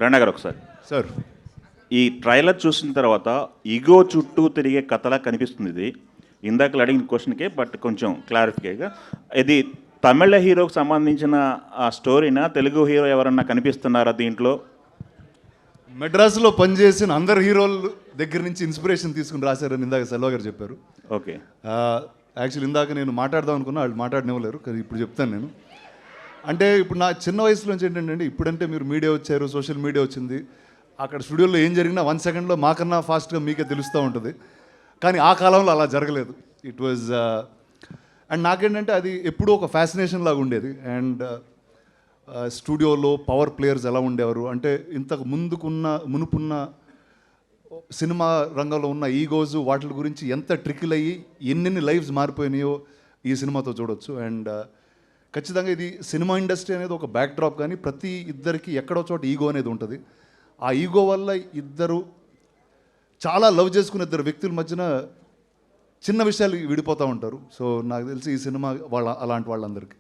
రణా గారు ఒకసారి సార్ ఈ ట్రైలర్ చూసిన తర్వాత ఈగో చుట్టూ తిరిగే కథలా కనిపిస్తుంది ఇది. ఇందాక అడిగిన క్వశ్చన్కే బట్ కొంచెం క్లారిఫికేగా, ఇది తమిళ హీరోకి సంబంధించిన ఆ స్టోరీనా, తెలుగు హీరో ఎవరన్నా కనిపిస్తున్నారా దీంట్లో? మెడ్రాస్లో పనిచేసిన అందరు హీరోల దగ్గర నుంచి ఇన్స్పిరేషన్ తీసుకుని రాశారని ఇందాక సెల్వ గారు చెప్పారు. ఓకే. యాక్చువల్లీ ఇందాక నేను మాట్లాడదాం అనుకున్నా, వాళ్ళు మాట్లాడనివ్వలేరు, కానీ ఇప్పుడు చెప్తాను నేను. అంటే ఇప్పుడు నా చిన్న వయసులోంచి ఏంటంటే, ఇప్పుడంటే మీరు మీడియా వచ్చారు, సోషల్ మీడియా వచ్చింది, అక్కడ స్టూడియోలో ఏం జరిగినా 1 సెకండ్లో మాకన్నా ఫాస్ట్గా మీకే తెలుస్తూ ఉంటుంది. కానీ ఆ కాలంలో అలా జరగలేదు. ఇట్ వాజ్ అండ్ నాకేంటంటే అది ఎప్పుడూ ఒక ఫ్యాసినేషన్ లాగా ఉండేది. అండ్ స్టూడియోలో పవర్ ప్లేయర్స్ ఎలా ఉండేవారు అంటే, ఇంతకు మునుపున్న సినిమా రంగంలో ఉన్న ఈగోస్ వాటి గురించి ఎంత ట్రికిల్ అయ్యి ఎన్నెన్ని లైఫ్స్ మారిపోయినాయో ఈ సినిమాతో చూడొచ్చు. అండ్ ఖచ్చితంగా ఇది సినిమా ఇండస్ట్రీ అనేది ఒక బ్యాక్ డ్రాప్, కానీ ప్రతి ఇద్దరికి ఎక్కడో చోట ఈగో అనేది ఉంటుంది. ఆ ఈగో వల్ల ఇద్దరు చాలా లవ్ చేసుకున్న ఇద్దరు వ్యక్తుల మధ్యన చిన్న విషయాలు విడిపోతూ ఉంటారు. సో నాకు తెలిసి ఈ సినిమా అలాంటి వాళ్ళందరికీ